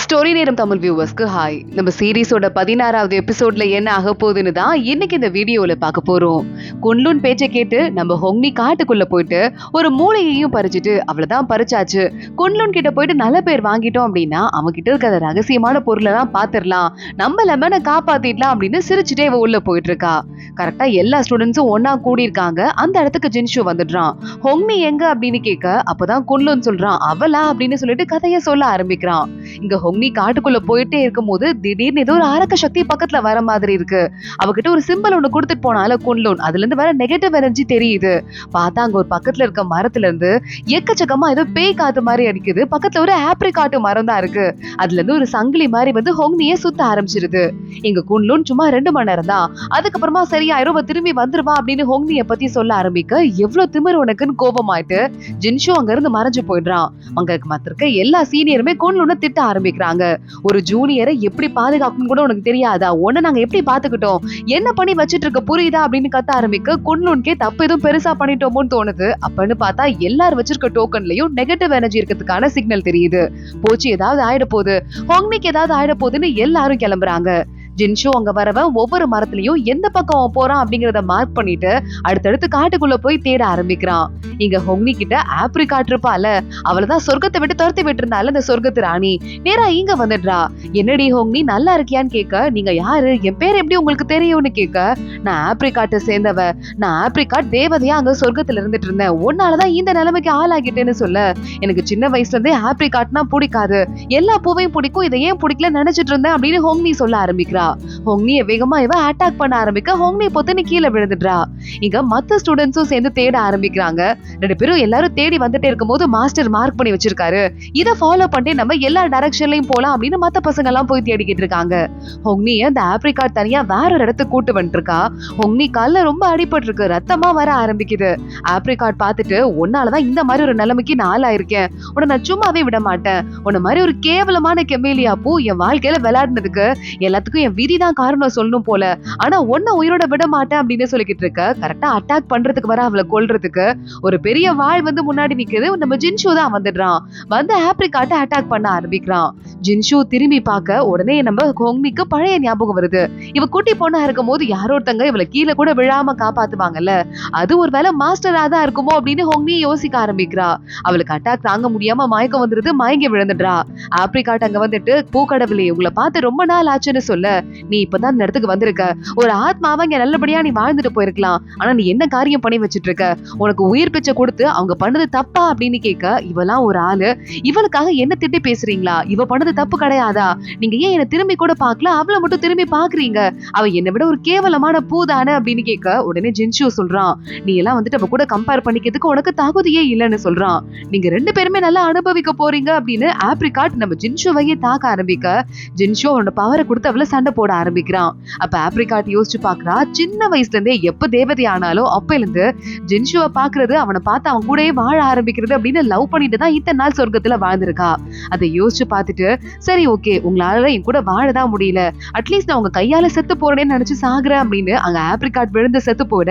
Story நேரம் Tamil வியூவர்ஸ்க்கு hi. நம்ம சீரீஸோட 16வது எபிசோட்ல என்ன ஆக போகுதுன்னு தான் இன்னைக்கு இந்த வீடியோல பார்க்க போறோம். குன்லுன் பேச்சை கேட்டு நம்ம ஹொங்னி காட்டுக்குள்ள போயிட்டு ஒரு மூளையையும் பறிச்சுட்டு அவ்வளவுதான் பறிச்சாச்சு. குன்லுன் கிட்ட போயிட்டு நல்ல பேர் வாங்கிட்டோம் அப்படின்னா அவங்க கிட்ட இருக்கிற ரகசியமான பொருளை தான் பாத்துரலாம், நம்ம லெமனை காப்பாத்திடலாம் அப்படின்னு சிரிச்சுட்டே இவ உள்ள போயிட்டு இருக்கா. கரெக்டா எல்லா ஸ்டூடெண்ட்ஸும் ஒன்னா கூடி இருக்காங்க. அந்த இடத்துக்கு ஜின்ஷு வந்துடுறான். ஹொங்னி எங்க அப்படின்னு கேட்க அப்பதான் குன்லுன் சொல்றான் அவளா அப்படின்னு சொல்லிட்டு கதையை சொல்ல ஆரம்பிக்கிறான். இங்க ஹொங்னி காட்டுக்குள்ள போயிட்டே இருக்கும் போது திடீர்னு ஏதோ ஒரு அரக்க சக்தி பக்கத்துல வர மாதிரி இருக்கு. அவகிட்ட ஒரு சிம்பிள் ஒண்ணு கொடுத்துட்டு போனால குன்லுன், அதுல இருந்து வர நெகட்டிவ் எனர்ஜி தெரியுது. பார்த்தா அங்க ஒரு பக்கத்துல இருக்க மரத்துல இருந்து எக்கச்சக்கமா ஏதோ பேய் காத்து மாதிரி அடிக்குது. பக்கத்துல ஒரு ஆப்ரிகாட்டு மரம் தான் இருக்கு. அதுல இருந்து ஒரு சங்கிலி மாதிரி வந்து ஹொங்னிய சுத்த ஆரம்பிச்சிருது. இங்க குன்லுன் சும்மா 2 மணி நேரம் தான், அதுக்கப்புறமா சரியாயிரும் திரும்பி வந்துருவா அப்படின்னு ஹொங்னிய பத்தி சொல்ல ஆரம்பிக்க எவ்வளவு திமிரு உனக்குன்னு கோபமாயிட்டு ஜின்ஷு அங்க இருந்து மறைஞ்சு போயிடுறான். அங்க மத்த இருக்க எல்லா சீனியருமே குன்லுனை திட்ட ஆரம்பிக்கிறாங்க. ஒரு ஜூனியரை எப்படி பாதுகாக்கணும் கூட உனக்கு தெரியாதா, உன்னை நாங்க எப்படி பாத்துக்கிட்டோம், என்ன பண்ணி வச்சிட்டு இருக்க புரியுதா அப்படின்னு கத்த ஆரம்பிக்க குன்லுன்கே தப்பு எதுவும் பெருசா பண்ணிட்டோமோன்னு தோணுது. அப்பன்னு பார்த்தா எல்லாரும் வச்சிருக்க டோக்கன்லயும் நெகட்டிவ் எனர்ஜி இருக்கிறதுக்கான சிக்னல் தெரியுது. போச்சு ஏதாவது ஆயிட போகுது, ஹொங்னிக்கு ஏதாவது ஆயிட போகுதுன்னு எல்லாரும் கிளம்புறாங்க. ஜின்ஷு அங்க வரவன் ஒவ்வொரு மரத்திலையும் எந்த பக்கம் போறான் அப்படிங்கறத மார்க் பண்ணிட்டு அடுத்தடுத்து காட்டுக்குள்ள போய் தேட ஆரம்பிக்கிறான். இங்க ஹொங்னி கிட்ட ஆப்ரிகாட் இருப்பால, அவளதான் சொர்க்கத்தை விட்டு துரத்தி விட்டு இருந்தால இந்த சொர்க்கத்து ராணி நேரா இங்க வந்துடுறா. என்னடி ஹொங்னி நல்லா இருக்கியான்னு கேட்க, நீங்க யாரு, என் பேர் எப்படி உங்களுக்கு தெரியும்னு கேட்க, நான் ஆப்ரிகாட்டை சேர்ந்தவ, நான் ஆப்ரிகாட் தேவதையா அங்க சொர்க்கத்துல இருந்துட்டு இருந்தேன், உன்னாலதான் இந்த நிலைமைக்கு ஆளாகிட்டேன்னு சொல்ல, எனக்கு சின்ன வயசுல இருந்தே ஆப்ரிகாட்னா பிடிக்காது, எல்லா பூவையும் பிடிக்கும், இதை ஏன் பிடிக்கல நினைச்சிட்டு இருந்தேன் அப்படின்னு ஹொங்னி சொல்ல ஆரம்பிக்கிறா. ஹொங்னிய வேகமா இவ அட்டாக் பண்ண ஆரம்பிக்க ஹொங்னி பொத்துன்னு கீழே விழுந்துடுறா. இங்க மத்த ஸ்டூடெண்ட்ஸும் சேர்ந்து தேட ஆரம்பிக்கிறாங்க. 2 பேரும் எல்லாரும் தேடி வந்துட்டே இருக்கும் போது மாஸ்டர் மார்க் பண்ணி வச்சிருக்காரு, இத ஃபாலோ பண்ணிட்டு நம்ம எல்லா டைரக்ஷன்லயும் போலாம் அப்படின்னு மத்த பசங்க எல்லாம் போய் தேடிக்கிட்டு இருக்காங்க. ஹொங்னிய அந்த ஆப்ரிகாட் தனியா வேற ஒரு இடத்துக்கு கூட்டு வந்துட்டு இருக்கா. ஹொங்னி கால்ல ரொம்ப அடிபட்டு இருக்கு, ரத்தமா வர ஆரம்பிக்குது. ஆப்ரிகாட் பார்த்துட்டு, உன்னாலதான் இந்த மாதிரி ஒரு நிலைமைக்கு நான் ஆளாயிருக்கேன், உன்னை நான் சும்மாவே விட மாட்டேன், உன்ன மாதிரி ஒரு கேவலமான கெமேலியா பூ என் வாழ்க்கையில விளையாடுனதுக்கு எல்லாத்துக்கும் என் விதிதான் காரணம் சொல்லணும் போல, ஆனா ஒன்ன உயிரோட விட மாட்டேன் அப்படின்னு சொல்லிக்கிட்டு இருக்க. கரெக்டா அட்டாக் பண்றதுக்கு வர அவளை கொல்றதுக்கு ஒரு பெரிய வாள் வந்து முன்னாடி நிக்குது. நம்ம ஜின்ஷு தான் வந்துடுறான். வந்து ஆப்ரிகாட்ட அட்டாக் பண்ண ஆரம்பிக்கிறான். ஜின்ஷு திரும்பி பார்க்க உடனே நம்ம ஹொங்னிக்கு பழைய ஞாபகம் வருது. இவ குட்டி பொண்ணா இருக்கும் போது யாரோ ஒருத்தங்க இவளை கீழே கூட விழாம காப்பாத்துவாங்கல்ல, அது ஒரு வேலை மாஸ்டரா தான் இருக்குமோ அப்படின்னு ஹொங்னி யோசிக்க ஆரம்பிக்கிறா. அவளுக்கு அட்டாக் தாங்க முடியாம மயக்கம் வந்துருது, மயங்கி விழுந்துடுறா. ஆப்ரிகாட் அங்க வந்துட்டு, பூக்கடவுளே உங்களை பார்த்து ரொம்ப நாள் ஆச்சுன்னு சொல்ல, நீ இப்பதான் இந்த இடத்துக்கு வந்திருக்க, ஒரு ஆத்மாவை இங்க நல்லபடியா நீ வாழ்ந்துட்டு போயிருக்கலாம், ஆனா நீ என்ன காரியம் பண்ணி வச்சிட்டு இருக்க, உனக்கு உயிர் பிச்சை கொடுத்து அவங்க பண்ணது தப்பா அப்படின்னு கேட்க, இவெல்லாம் ஒரு ஆளு, இவளுக்காக என்ன திட்டி பேசுறீங்களா, இவ பண்ணது தப்பு கிடையாதா, நீங்க ஏன் என்ன திரும்பி கூட பாக்கல, அவளை மட்டும் திரும்பி பாக்குறீங்க, அவ என்னை விட ஒரு கேவலமான பூதானே அப்படின்னு கேட்க, உடனே ஜின்ஷு சொல்றான், நீ எல்லாம் வந்துட்டு அவ கூட கம்பேர் பண்ணிக்கிறதுக்கு உனக்கு தகுதியே இல்லைன்னு சொல்றான். நீங்க 2 பேருமே நல்லா அனுபவிக்க போறீங்க அப்படின்னு ஆப்ரிகாட் நம்ம ஜின்ஷுவையே தாக்க ஆரம்பிக்க, ஜின்ஷு அவனோட பவரை கொடுத்து அவளை சண்டை போட ஆரம்பிக்கிறான். அப்ப ஆப்ரிகாட் யோசிச்சு பாக்குறா, சின்ன வயசுல இருந்தே எப்ப தேவதை ஆனாலும் அப்பையில இருந்து ஜின்ஷுவை பாக்குறது, அவனை பார்த்து அவன் கூடயே வாழ ஆரம்பிக்கிறது அப்படின்னு லவ் பண்ணிட்டு தான் இத்தனை நாள் சொர்க்கத்துல வாழ்ந்திருக்கா. அதை யோசிச்சு பார்த்துட்டு, சரி ஓகே உங்களால என் கூட வாழதான் முடியல, அட்லீஸ்ட் நான் உங்க கையால செத்து போறேன்னு நினைச்சு சாகுறேன் அப்படின்னு அங்க ஆப்ரிகாட் விழுந்து செத்து போட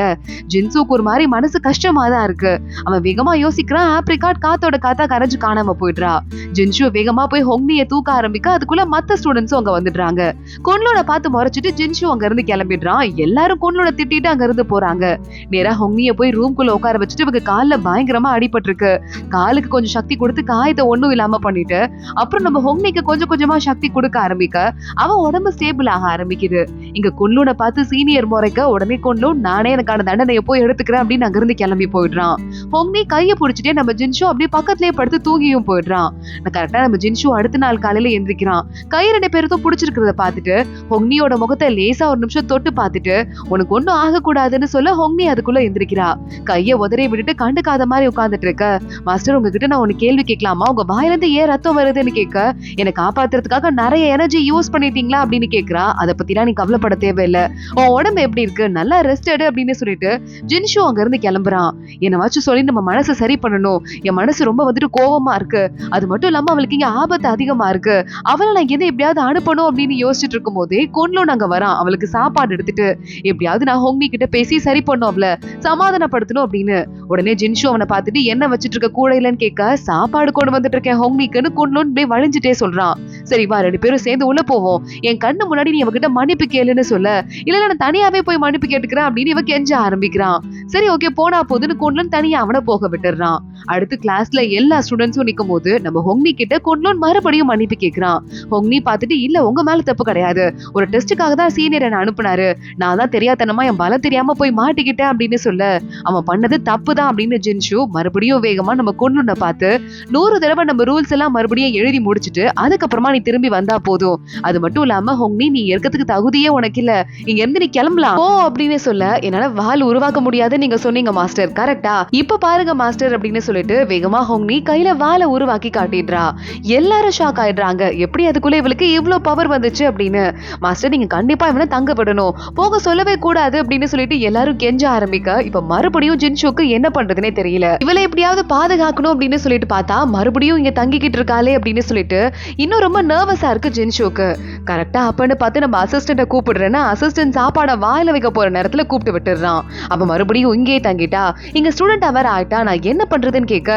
ஜின்சுக்கு ஒரு மாதிரி மனசு கஷ்டமா தான் இருக்கு. அவன் வேகமா யோசிக்கிறான். ஆப்ரிகாட் காத்தோட காத்தா கரைஞ்சு காணாம போயிடுறா. ஜின்ஷு வேகமா போய் ஹொங்னிய தூக்க ஆரம்பிக்க அதுக்குள்ள மத்த ஸ்டூடெண்ட்ஸும் அங்க வந்துடுறாங்க. குன்லுனை பார்த்து முறைச்சிட்டு ஜின்ஷு அங்க இருந்து கிளம்பிடுறான். எல்லாரும் குன்லுனை திட்டிட்டு அங்க இருந்து போறாங்க. நேரா ஹொங்னிய போய் ரூம்குள்ள உட்கார வச்சுட்டு இவங்க கால்ல பயங்கரமா அடிபட்டு இருக்கு. காலுக்கு கொஞ்சம் சக்தி கொடுத்து காயத்தை ஒண்ணும் இல்லாம பண்ணிட்டு அப்புறம் நம்ம ஹொங்னிக்கு கொஞ்சம் கொஞ்சமா சக்தி கொடுக்க ஆரம்பிக்க அவன் உடம்பு ஸ்டேபிள் ஆக ஆரம்பிக்குது. இங்க குன்லுனை பார்த்து சீனியர் முறைக்க உடனே குன்லுன், நானே எனக்கான தண்டனையை போய் எடுத்துக்கிறேன் அப்படின்னு அங்க இருந்து கிளம்பி போயிடுறான். ஹொங்னி கையை பிடிச்சிட்டே நம்ம ஜின்ஷு அப்படியே பக்கத்துலயே படுத்து தூங்கியும் போயிடுறான். கரெக்டா நம்ம ஜின்ஷு அடுத்த நாள் காலையில எந்திரிக்கிறான். கை 2 பேருக்கும் பிடிச்சிருக்கிறத பார்த்துட்டு ஹொங்னியோட முகத்தை லேசா ஒரு நிமிஷம் தொட்டு பார்த்துட்டு, உனக்கு ஒண்ணும் ஆக கூடாதுன்னு சொல்ல ஹொங்னி அதுக்குள்ள எந்திரிக்கிறா. கைய உதறி விட்டுட்டு கண்டுக்காத மாதிரி உட்கார்ந்துட்டு இருக்க. மாஸ்டர் உங்ககிட்ட நான் ஒன்னு கேள்வி கேட்கலாமா, உங்க வாயிலிருந்து ஏன் ரத்தம் வருதுன்னு கேட்க, என்னை காப்பாத்துறதுக்காக நிறைய எனர்ஜி யூஸ் பண்ணிட்டீங்களா அப்படின்னு கேக்குறா. அதை பத்திலாம் நீ கவலைப்பட தேவையில்லை, உன் உடம்பு எப்படி இருக்கு, நல்லா ரெஸ்ட் எடு அப்படின்னு சொல்லிட்டு ஜின்ஷு அங்க இருந்து கிளம்புறான். என்ன வச்சு சொல்லி நம்ம மனசை சரி பண்ணணும், என் மனசு ரொம்ப வந்துட்டு கோவமா இருக்கு, அது மட்டும் இல்லாம அவளுக்கு இங்க ஆபத்து அதிகமா இருக்கு, அவளை நான் எதை எப்படியாவது அனுப்பணும் அப்படின்னு யோசிச்சுட்டு இருக்கும் போதே குன்லூன் அங்க வரான் அவளுக்கு சாப்பாடு எடுத்துட்டு. எப்படியாவது நான் ஹோங்னி கிட்ட பேசி சரி பண்ணும் அவள சமாதானப்படுத்தணும் அப்படின்னு. உடனே ஜின்ஷு அவனை பார்த்துட்டு என்ன வச்சிட்டு இருக்க கூடையிலன்னு கேட்க, சாப்பாடு கொண்டு வந்துட்டு இருக்கேன் ஹோங்னிக்குன்னு குன்லூன் இப்படியே வழிஞ்சிட்டே சொல்றான். சரி வா 2 பேரும் சேர்ந்து உள்ள போவோம், என் கண்ணு முன்னாடி நீ அவகிட்ட மன்னிப்பு கேளுன்னு சொல்ல, இல்ல நான் தனியாவே போய் மன்னிப்பு கேட்டுக்கிறேன் அப்படின்னு இவ கெஞ்ச ஆரம்பிக்கிறான். சரி ஓகே போனா போதுன்னு குன்லூன் தனியா அவனை போக விட்டுறான். அடுத்து கிளாஸ்ல எல்லா ஸ்டூடெண்ட்ஸும் நிக்கும் போது நம்ம ஹோங்னி கிட்ட குன்லூன் மறுபடியும் மன்னிப்பு கேட்கிறான். ஹோங்னி பார்த்துட்டு இல்ல உங்க மேல தப்பு கிடையாது, ஒரு டெஸ்டுக்காக தான் சீனியர் என்ன அனுப்புனாரு, நான் தான் தெரியாதனமா என் பலம் தெரியாம போய் மாட்டிக்கிட்டேன் அப்படின்னு சொல்ல, அவன் பண்ணது தப்பு தான் அப்படின்னு ஜின்ஷு மறுபடியும் வேகமா நம்ம குன்லூனை பார்த்து 100 தடவை நம்ம ரூல்ஸ் எல்லாம் மறுபடியும் எழுதி முடிச்சுட்டு அதுக்கப்புறமா நீ திரும்பி வந்தா போதும், அது மட்டும் இல்லாம ஹோங்னி நீ இருக்கிறதுக்கு தகுதியே உனக்கு இல்ல, இங்க இருந்து நீ கிளம்பலாம் ஓ அப்படின்னு சொல்ல, என்னால வால் உருவாக்க முடியாது நீங்க சொன்னீங்க மாஸ்டர் கரெக்டா, இப்ப பாருங்க மாஸ்டர் அப்படின்னு சொல்லிட்டு வேகமா ஹோங்னி கையில வாளை உருவாக்கி காட்டிடுறா. எல்லாரும் ஷாக் ஆயிடுறாங்க, எப்படி அதுக்குள்ள இவளுக்கு இவ்ளோ பவர் வந்துச்சு அப்படின்னு. மாஸ்டர் நீங்க கண்டிப்பா இவனை தங்க விடணும், போக சொல்லவே கூடாது அப்படின்னு சொல்லிட்டு எல்லாரும் கெஞ்ச ஆரம்பிக்க, இப்ப மறுபடியும் ஜின்ஷுக்கு என்ன பண்றதுனே தெரியல. இவளை எப்படியாவது பாதுகாக்கணும் அப்படின்னு சொல்லிட்டு பார்த்தா மறுபடியும் இங்க தங்கிக்கிட்டு இருக்காளே அப்படின்னு சொல்லிட்டு இன்னும் ரொம்ப நர்வஸா இருக்கு ஜின்ஷுக்கு. கரெக்டா அப்பன்னு பார்த்து நம்ம அசிஸ்டண்ட கூப்பிடுறேன்னா அசிஸ்டன்ட் சாப்பாட வாயில வைக்க போற நேரத்துல கூப்பிட்டு விட்டுறான். அப்ப மறுபடியும் இங்கே தங்கிட்டா, இங்க ஸ்டூடெண்ட் அவர் ஆயிட்டா, நான் என்ன பண்றதுன்னு கேட்க,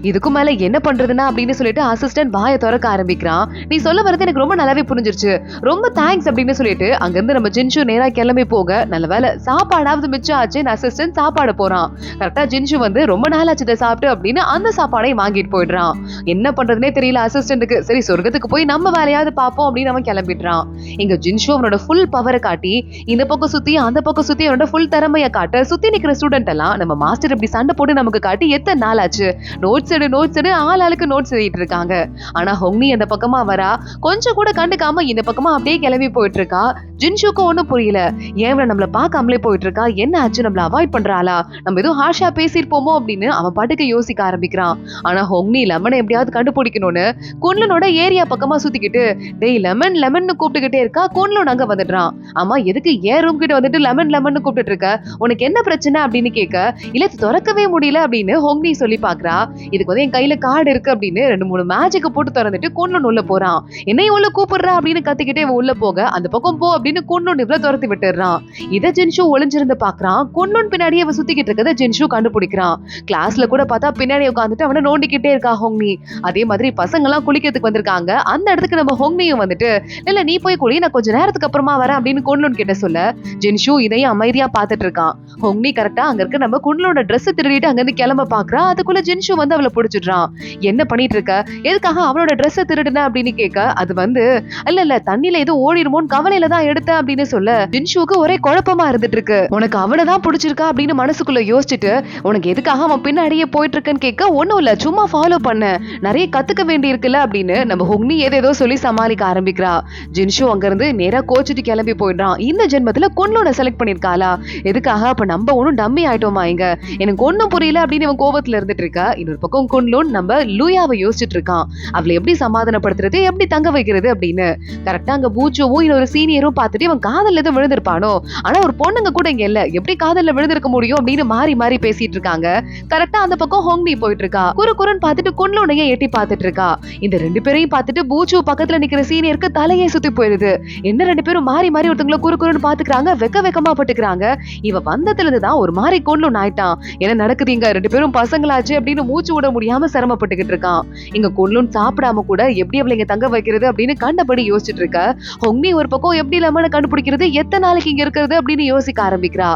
இதுக்கு மேல என்ன பண்றதுன்னா அப்படின்னு சொல்லிட்டு அசிஸ்டன்ட் வாயை திறக்க ஆரம்பிக்கிறான். நீ சொல்ல வரது எனக்கு ரொம்ப நல்லாவே புரிஞ்சிருச்சு, ரொம்ப தேங்க்ஸ் அப்படின்னு சொல்லிட்டு அங்கிருந்து நம்ம ஜின்ஷு நேரா கிளம்பி போக, நல்ல வேலை சாப்பாடாவது மிச்சம் ஆச்சுன்னு அசிஸ்டன்ட் சாப்பாடு போறான். கரெக்டா ஜின்ஷு வந்து ரொம்ப நாள் ஆச்சு சாப்பிட்டு அப்படின்னு அந்த சாப்பாடை வாங்கிட்டு போயிடுறான். என்ன பண்றதுனே தெரியல அசிஸ்டன்ட்டுக்கு. சரி சொர்க்கத்துக்கு போய் நம்ம வேலையாவது பார்ப்போம் அப்படின்னு அவன் கிளம்பிடுறான். இங்க ஜின்ஷு அவனோட ஃபுல் பவரை காட்டி இந்த பக்கம் சுத்தி அந்த பக்கம் சுத்தி அவனோட ஃபுல் திறமையை காட்ட, சுத்தி நிக்கிற ஸ்டூடெண்ட் எல்லாம் நம்ம மாஸ்டர் இப்படி சண்டை போட்டு நமக்கு காட்டி எத்தனை நாள் ஆச்சு, நோட்ஸ் எடு ஆளுக்கு நோட்ஸ் எழுதிட்டு இருக்காங்க. ஆனா ஹோங்னி அந்த பக்கமா வரா, கொஞ்சம் கூட கண்டுக்காம இந்த பக்கமா அப்படியே கிளம்பி போயிட்டு இருக்கா. ஜின்ஷுக்கு ஒண்ணும் புரியல, ஏன் நம்மள பார்க்காமலே போயிட்டு இருக்கா, என்ன ஆச்சு நம்மள அவாய்ட் பண்றாளா, நம்ம எதுவும் ஹார்ஷா பேசிருப்போமோ அப்படின்னு அவன் பாட்டுக்கு யோசிக்க ஆரம்பிக்கிறான். ஆனா ஹோங்னி லெமனை எப்படியாவது கண்டுபிடிக்கணும்னு குன்லூனோட ஏரியா பக்கமா சுத்திக்கிட்டு டேய் லெமன் லெமன்னு கூப்பிட்டுக்கிட்டே இருக்கா. குன்லூன் அங்க வந்துடுறான். ஆமா எதுக்கு ஏன் ரூம் கிட்ட வந்துட்டு லெமன் லெமன்னு கூப்பிட்டு இருக்க, உனக்கு என்ன பிரச்சனை அப்படின்னு கேட்க, இல்ல திறக்கவே முடியல அப்படின்னு ஹோங்னி சொல்லி பாக்குறா. இதுக்கு வந்து என் கையில கார்டு இருக்கு அப்படின்னு 2-3 மேஜிக்க போட்டு திறந்துட்டு குன்லூன் உள்ள போறான். என்னையும் உள்ள கூப்பிடுறா அப்படின்னு கத்திக்கிட்டே உள்ள போக, அந்த பக்கம் போ அப்படின்னு குன்லூன் இவ்வளவு துரத்தி விட்டுறான். இதை ஜின்ஷு ஒளிஞ்சிருந்து பாக்குறான். குன்லூன் பின்னாடியே அவன் சுத்திக்கிட்டு இருக்கதை ஜின்ஷு கண்டுபிடிக்கிறான். கிளாஸ்ல கூட பார்த்தா பின்னாடி உட்காந்துட்டு அவனை நோண்டிக்கிட்டே இருக்கா ஹோங்னி. அதே மாதிரி பசங்க எல்லாம் குளிக்கிறதுக்கு வந்திருக்காங்க. அந்த இடத்துக்கு நம்ம ஹோங்னியும் வந்துட்டு இல்ல நீ போய் குளி, நான் கொஞ்ச நேரத்துக்கு அப்புறமா வரேன் அப்படின்னு குன்லூன் கிட்ட சொல்ல, ஜின்ஷு இதையும் அமைதியா பாத்துட்டு இருக்கான். ஹோங்னி கரெக்டா அங்க இருக்க நம்ம குன்லூனோட ட்ரெஸ் திருடிட்டு அங்க இருந்து கிளம்ப பாக்குறா. அதுக்குள்ள ஜின்ஷு வந்து அவளை பிடிச்சிடுறான். என்ன பண்ணிட்டு இருக்க, எதுக்காக அவளோட ட்ரெஸ் திருடுன அப்படின்னு கேட்க, அது வந்து இல்ல தண்ணியில ஏதோ ஓடிடுமோன்னு கவலையில தான் எடுத்த அப்படின்னு சொல்ல, ஜின்ஷுக்கு ஒரே குழப்பமா இருந்துட்டு இருக்கு. உனக்கு அவனை தான் பிடிச்சிருக்கா அப்படின்னு மனசுக்குள்ள யோசிச்சுட்டு, உனக்கு எதுக்காக அவன் பின்னாடியே போயிட்டு இருக்கன்னு கேட்க, ஒண்ணும் இல்ல சும்மா ஃபாலோ பண்ண, நிறைய கத்துக்க வேண்டி இருக்குல்ல அப்படின்னு நம்ம ஹோங்னி ஏதேதோ சொல்லி சமாளிக்க ஆரம்பிக்கிறா. ஜின்ஷு அங்க இருந்து நேரா கோச்சிட்டு கிளம்பி போயிடுறான். இந்த ஜென்மத்துல குன்லூனை செலக்ட் பண்ணிருக்காளா, எதுக்காக, அப்ப நம்ம ஒண்ணும் டம்மி ஆயிட்டோமா இங்க, எனக்கு ஒண்ணும் புரியல அப்படின்னு இவன் கோபத்துல இருந்துட்டு இருக்கா. இன்னொரு பக்கம் குன்லூன் நம்ம லூயாவை யோசிச்சுட்டு இருக்கான். அவளை எப்படி சமாதானப்படுத்துறது, எப்படி தங்க வைக்கிறது அப்படின்னு. கரெக்டா அங்க பூச்சுவும் இன்னொரு சீனியரும் பார்த்துட்டு இவன் காதல்ல எதுவும் விழுந்திருப்பானோ, ஆனா ஒரு பொண்ணுங்க கூட இங்க இல்ல, எப்படி காதல்ல விழுந்திருக்க முடியும் அப்படின்னு மாறி மாறி பேசிட்டு இருக்காங்க. கரெக்டா அந்த பக்கம் ஹோங்னி போயிட்டு இருக்கா. குறுன்னு பார்த்துட்டு குன்லூனையே எட்டி பார்த்துட்டு இருக்கா. இந்த 2 பேரையும் பார்த்துட்டு பூச்சு பக்கத்துல நிக்கிற சீனியருக்கு தலையே சுத்தி போயிருது. என்ன 2 பேரும் மாறி மாறி ஒருத்தங்கள குறுன்னு பாத்துக்கிறாங்க, வெக்கமா பட்டுக்கிறாங்க. இவ வந்ததுல இருந்துதான் ஒரு மாதிரி குன்லூன் ஆயிட்டான். என்ன நடக்குதுங்க, 2 பேரும் பசங்களாச்சு அப்படின்னு மூச்சு விட முடியாம சிரமப்பட்டுக்கிட்டு இருக்கான். இங்க குன்லூன் சாப்பிடாம கூட எப்படி அவளை இங்க தங்க வைக்கிறது அப்படின்னு கண்டபடி யோசிச்சுட்டு இருக்க. ஹோங்னி ஒரு பக்கம் எப்படி லெமனை கண்டுபிடிக்கிறது, எத்தனை நாளைக்கு இங்க இருக்கிறது அப்படின்னு யோசிக்க ஆரம்பிக்கிறா.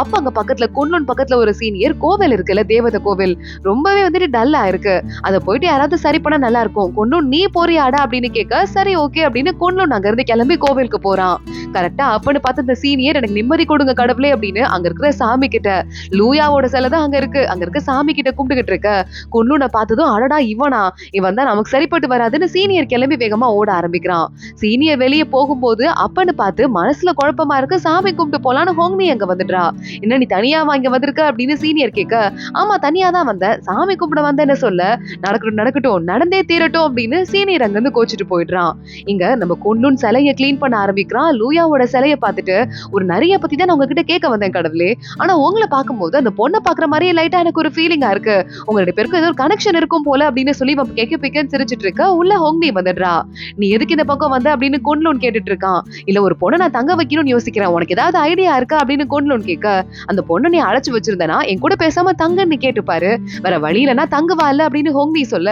அப்ப அங்க பக்கத்துல குன்லூன் பக்கத்துல ஒரு சீனியர் கோவில் இருக்குல்ல, தேவதை கோவில், ரொம்பவே வந்துட்டு டல்லா இருக்கு, அதை போயிட்டு யாராவது சரி பண்ணா நல்லா இருக்கும், குன்லூன் நீ போறியாடா அப்படின்னு கேட்க, சரி ஓகே அப்படின்னு குன்லூன் அங்க இருந்து கிளம்பி கோவிலுக்கு போறான். கரெக்டா அப்பன்னு பார்த்து இந்த சீனியர் எனக்கு நிம்மதி கொடுங்க கடவுளே அப்படின்னு அங்க இருக்கிற சாமி கிட்ட, லூயாவோட சிலை தான் அங்க இருக்க சாமி கிட்ட கும்பிட்டுக்கிட்டு இருக்க. குன்லூனை பார்த்ததும் அடடா இவன் தான் நமக்கு சரிப்பட்டு வராதுன்னு சீனியர் கிளம்பி வேகமா ஓட ஆரம்பிக்கிறான். சீனியர் வெளியே போகும்போது அப்பன்னு பார்த்து மனசுல குழப்பமா இருக்கு, சாமி கும்பிட்டு போலான்னு ஹோங்னி அங்க வந்துடுறா. என்ன நீ தனியா வாங்க வந்திருக்க அப்படின்னு சீனியர் கேட்க, ஆமா தனியா தான் வந்தேன், சாமி கும்பிட வந்தேன்னு சொல்ல, நடக்கட்டும் நடந்தே தீரட்டும் அப்படின்னு சீனியர் அங்க இருந்து கோச்சிட்டு போயிடுறான். இங்க நம்ம குன்லூன் சிலைய கிளீன் பண்ண ஆரம்பிக்கிறான். லூயா லூயாவோட சிலைய பார்த்துட்டு ஒரு நரிய பத்தி தான் நான் உங்ககிட்ட கேட்க வந்தேன் கடவுளே. ஆனா உங்களை பார்க்கும்போது அந்த பொண்ணை பாக்குற மாதிரியே லைட்டா எனக்கு ஒரு ஃபீலிங்கா இருக்கு. உங்க 2 பேருக்கும் ஏதோ ஒரு கனெக்ஷன் இருக்கும் போல அப்படின்னு சொல்லி கேட்க பிக்கன்னு சிரிச்சிட்டு இருக்க. உள்ள ஹோங்னி வந்துடுறா. நீ எதுக்கு இந்த பக்கம் வந்த அப்படின்னு குன்லூன் கேட்டுட்டு இருக்கான். இல்ல ஒரு பொண்ணை நான் தங்க வைக்கணும்னு யோசிக்கிறேன், உனக்கு ஏதாவது ஐடியா இருக்கா அப்படின்னு குன்லூன் கேட்க, அந்த பொண்ணை நீ அழைச்சு வச்சிருந்தனா என் கூட பேசாம தங்கன்னு கேட்டுப்பாரு, வேற வழியிலனா தங்குவா இல்ல அப்படின்னு ஹோங்னி சொல்ல,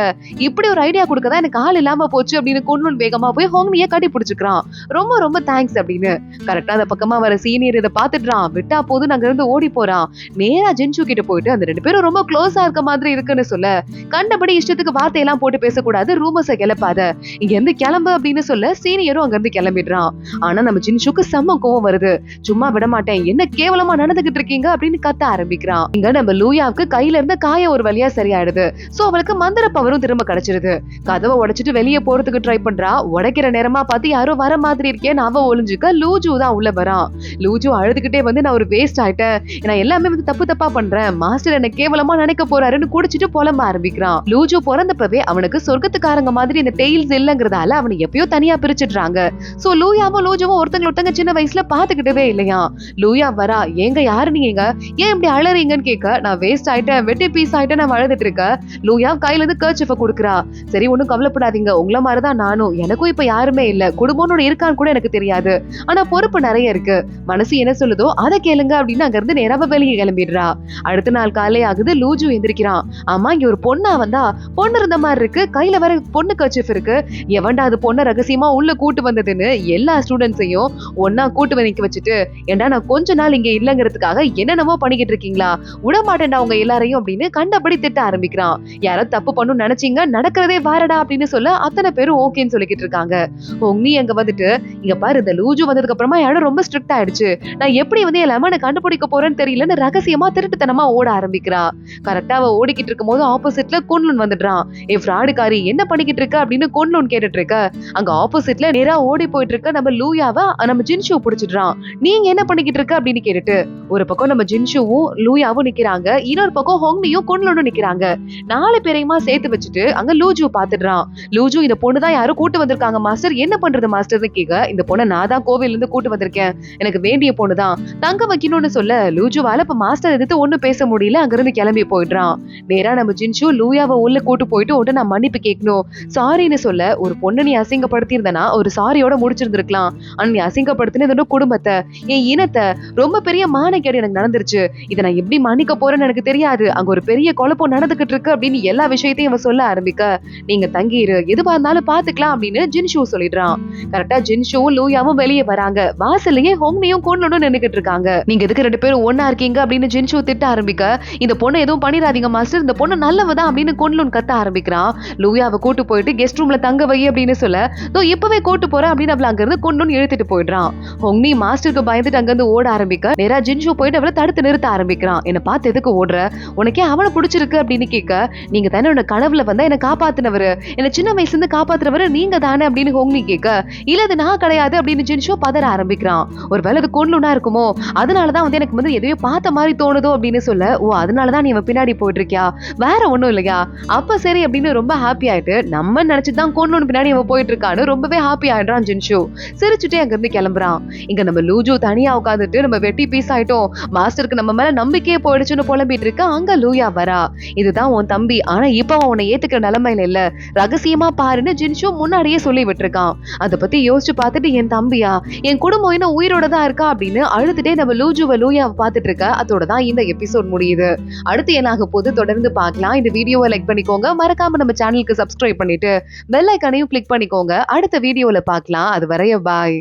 இப்படி ஒரு ஐடியா கொடுக்கதான் எனக்கு ஆள் இல்லாம போச்சு அப்படின்னு குன்லூன் வேகமா போய் ஹோங்னிய கட்டி பிடிச்சுக்கிறான். ரொம்ப ரொம்ப தேங்க்ஸ் அப்படின்னு. கரெக்டா அந்த பக்கமா வர சீனியர் இதை பாத்துடுறான். விட்டா போதும் அங்க இருந்து ஓடி போறான். நேரா ஜின்சு கிட்ட போயிட்டு அந்த 2 பேரும் ரொம்ப க்ளோஸா இருக்க மாதிரி இருக்குன்னு சொல்ல, கண்டபடி இஷ்டத்துக்கு வார்த்தையெல்லாம் போட்டு பேசக்கூடாது, ரூமர்ஸை கிளப்பாத, இங்க இருந்து கிளம்பு அப்படின்னு சொல்ல சீனியரும் அங்க இருந்து கிளம்பிடுறான். ஆனா நம்ம ஜின்சுக்கு செம்ம கோவம் வருது. சும்மா விட மாட்டேன், என்ன கேவலமா நடந்துகிட்டு இருக்கீங்க அப்படின்னு கத்த ஆரம்பிக்கிறான். இங்க நம்ம லூயாவுக்கு கையில இருந்த காய ஒரு வழியா சரியாயிடுது. சோ அவளுக்கு மந்திர பவரும் திரும்ப கிடைச்சிருது. கதவை உடைச்சிட்டு வெளியே போறதுக்கு ட்ரை பண்றா. உடைக்கிற நேரமா பார்த்து யாரோ வர மாதிரி இருக்கேன்னு அவ ஒளிஞ்சுக்க லூஜு தான் உள்ள வரான். லூஜு அழுதுகிட்டே வந்து நான் ஒரு வேஸ்ட் ஆயிட்டேன், நான் எல்லாமே வந்து தப்பு தப்பா பண்றேன், மாஸ்டர் என்ன கேவலமா நினைக்க போறாருன்னு குடிச்சிட்டு புலம்ப ஆரம்பிக்கிறான். லூஜு பிறந்தப்பவே அவனுக்கு சொர்க்கத்துக்காரங்க மாதிரி இந்த டெய்ல்ஸ் இல்லங்கிறதால அவனை எப்பயோ தனியா பிரிச்சிடுறாங்க. சோ லூயாவும் லூஜுவும் ஒருத்தங்க சின்ன வயசுல பாத்துக்கிட்டவே இல்லையா. லூயா வரா, ஏங்க யாரு நீங்க, ஏன் இப்படி அழறீங்கன்னு கேட்க, நான் வேஸ்ட் ஆயிட்டேன், வெட்டி பீஸ் ஆயிட்டேன், நான் அழுதுட்டு இருக்கேன். லூயா கையில இருந்து கர்ச்சிஃபை கொடுக்குறா. சரி ஒண்ணும் கவலைப்படாதீங்க, உங்கள மாதிரிதான் நானும், எனக்கும் இப்ப யாருமே இல்ல, குடும்பம்னு இருக்கான்னு கூட எனக்கு தெரியாது, ஆனா பொறுப்பு நிறைய இருக்கு, மனசு என்ன சொல்லுதோ அதை கேளுங்க அப்படின்னு அங்க இருந்து நேராக வெளியே கிளம்பிடுறா. அடுத்த நாள் காலை ஆகுது. லூஜு எந்திரிக்கிறான். ஆமா இங்க ஒரு பொண்ணா வந்தா, பொண்ணு இருந்த மாதிரி இருக்கு, கையில வர பொண்ணு கர்ச்சிஃப் இருக்கு, எவன்டா அது பொண்ணை ரகசியமா உள்ள கூட்டு வந்ததுன்னு எல்லா ஸ்டூடெண்ட்ஸையும் ஒன்னா கூட்டு வந்து வச்சுட்டு, ஏண்டா நான் கொஞ்ச நாள் இங்க இல்லங்கிறதுக்காக என்னென்னமோ பண்ணிக்கிட்டு இருக்கீங்களா, விட மாட்டேன்டா உங்க எல்லாரையும் அப்படின்னு கண்டபடி திட்ட ஆரம்பிக்கிறான். யாரோ தப்பு பண்ணு நினைச்சீங்க, நடக்கிறதே வாரடா அப்படின்னு சொல்ல அத்தனை பேரும் ஓகேன்னு சொல்லிக்கிட்டு இருக்காங்க. ஹோங்னி அங்க வந்துட்டு, இங்க பாரு இந்த லூஜு வந்ததுக்கு அப்புறமா இடம் ரொம்ப ஸ்ட்ரிக்ட் ஆயிடுச்சு, நான் எப்படி வந்து என் லெமனை கண்டுபிடிக்க போறேன்னு தெரியலன்னு ரகசியமா திருட்டுத்தனமா ஓட ஆரம்பிக்கிறா. கரெக்டா அவ ஓடிக்கிட்டு இருக்கும் போது ஆப்போசிட்ல குன்லூன் வந்துடுறான். ஏ ஃப்ராடுக்காரி என்ன பண்ணிக்கிட்டு இருக்க அப்படின்னு குன்லூன் கேட்டுட்டு இருக்க, அங்க ஆப்போசிட்ல நேரா ஓடி போயிட்டு இருக்க நம்ம லூயாவை நம்ம ஜின்ஷு பிடிச்சிடுறான். நீங்க என்ன பண்ணிக்கிட்டு இருக்க அப்படின்னு கேட்டுட்டு, ஒரு பக்கம் நம்ம ஜின்ஷுவும் லூயாவும் நிக்கிறாங்க, இன்னொரு பக்கம் ஹோங்னியும் குன்லூனும் நிக்கிறாங்க. 4 பேரையுமா சேர்த்து வச்சுட்டு அங்க லூஜு பாத்துடுறான். லூஜு, இந்த பொண்ணுதான் யாரும் கூட்டு வந்திருக்காங்க மாஸ்டர், என்ன பண்றது மாஸ்டர்னு கேட்க, இந்த பொண்ணை நான் தான் கோவில்ல இருந்து கூட்டு வந்திருக்கேன், எனக்கு வேண்டிய பொண்ணுதான், தங்க வைக்கணும்னு சொல்ல லூஜுவால இப்ப மாஸ்டர் எதிர்த்து ஒண்ணும் பேச முடியல, அங்கிருந்து கிளம்பி போயிடுறான். நேரா நம்ம ஜின்ஷு லூயாவை உள்ள கூட்டு போயிட்டு உடனே நான் மன்னிப்பு கேட்கணும், சாரின்னு சொல்ல, ஒரு பொண்ணு நீ அசிங்கப்படுத்தி இருந்தனா ஒரு சாரியோட முடிச்சிருந்திருக்கலாம், ஆனா நீ அசிங்கப்படுத்தின குடும்பத்தை, என் இனத்தை, ரொம்ப பெரிய மானக்கேடு எனக்கு நடந்துருச்சு, இதை நான் எப்படி மன்னிக்க போறேன்னு எனக்கு தெரியாது, அங்க ஒரு பெரிய குழப்பம் நடந்துகிட்டு இருக்கு அப்படின்னு எல்லா விஷயத்தையும் அவன் சொல்ல ஆரம்பிக்க, நீங்க தங்கிரு, எதுவா இருந்தாலும் பாத்துக்கலாம் அப்படின்னு ஜின்ஷு சொல்லிடுறான். கரெக்டா ஜின்ஷுவும் லூயாவும் வெளியே வராங்க. வாசல்லையே ஹோங்னியும் குன்லூனும் நின்னுகிட்டு இருக்காங்க. நீங்க எதுக்கு 2 பேரும் ஒண்ணா இருக்கீங்க அப்படின்னு ஜின்ஷு திட்ட ஆரம்பிக்க, இந்த பொண்ணை எதுவும் பண்ணிடாதீங்க மாஸ்டர், இந்த பொண்ணு நல்லவதான் அப்படின்னு குன்லூன் கத்த ஆரம்பிக்கிறான். லூயாவை கூட்டு போயிட்டு கெஸ்ட் ரூம்ல தங்க வை அப்படின்னு சொல்ல, இப்பவே கூட்டு போறேன் அப்படின்னு அவளை அங்க இருந்து குன்லூன் இழுத்துட்டு போயிடுறான். ஹோங்னி மாஸ்டருக்கு பயந்துட்டு அங்க இருந்து ஓட ஆரம்பிக்க, நேரா ஜின்ஷு போயிட்டு அவளை தடுத்து நிறுத்த ஆரம்பிக்கிறான். என்ன பார்த்து எதுக்கு ஓடுற, உனக்கே அவளை பிடிச்சிருக்கு அப்படின்னு கேட்க, நீங்க தானே உன்ன கனவுல வந்தா என்ன காப்பாத்தினவரு, என்ன சின்ன வயசுல இருந்து காப்பாத்துறவரு நீங்க தானே அப்படின்னு ஹோங்னி கேட்க, இல்ல அது நான் கிடையாது அப்படின்னு ஜின்ஷு பதற ஆரம்பிக்கிறான். ஒருவேளை அது குன்லூனா இருக்குமோ, அதனாலதான் வந்து எனக்கு வந்து எதையோ பார்த்த மாதிரி தோணுதோ அப்படின்னு சொல்ல, ஓ அதனாலதான் நீ பின்னாடி போயிட்டு இருக்கியா, வேற ஒண்ணும் இல்லையா, அப்ப சரி அப்படின்னு ரொம்ப ஹாப்பி ஆயிட்டு, நம்ம நினைச்சுதான் குன்லூன் பின்னாடி அவன் போயிட்டு இருக்கான்னு ரொம்பவே ஹாப்பி ஆயிடுறான் ஜின்ஷு. சிரிச்சுட்டே அங்க இருந்து கிளம்புறான். இங்க நம்ம லூஜு தனியா உட்காந்துட்டு, நம்ம வெட்டி பீஸ் ஆயிட்டோம், மாஸ்டருக்கு நம்ம மேல நம்பிக்கையே போயிடுச்சுன்னு புலம்பிட்டு இருக்க, அங்க லூயா வரா. இதுதான் உன் தம்பி, ஆனா இப்ப உன்னை ஏத்துக்கிற நிலைமையில இல்ல, ரகசியமா பாருன்னு ஜின்ஷு முன்னாடியே சொல்லி விட்டுருக்கான். அதை பத்தி யோசிச்சு பார்த்துட்டு, என் தம்பியா, என் குடும்பம் இன்னும் உயிரோட தான் இருக்கா அப்படின்னு அழுதுட்டே நம்ம லூயாவை பார்த்துட்டு இருக்க. அதோட தான் இந்த எபிசோட் முடியுது. அடுத்து என்ன ஆக போது தொடர்ந்து பார்க்கலாம். இந்த வீடியோவை லைக் பண்ணிக்கோங்க, மறக்காம நம்ம சேனலுக்கு சப்ஸ்கிரைப் பண்ணிட்டு பெல் ஐகானையும் கிளிக் பண்ணிக்கோங்க. அடுத்த வீடியோல பார்க்கலாம். அது வரைய பாய்.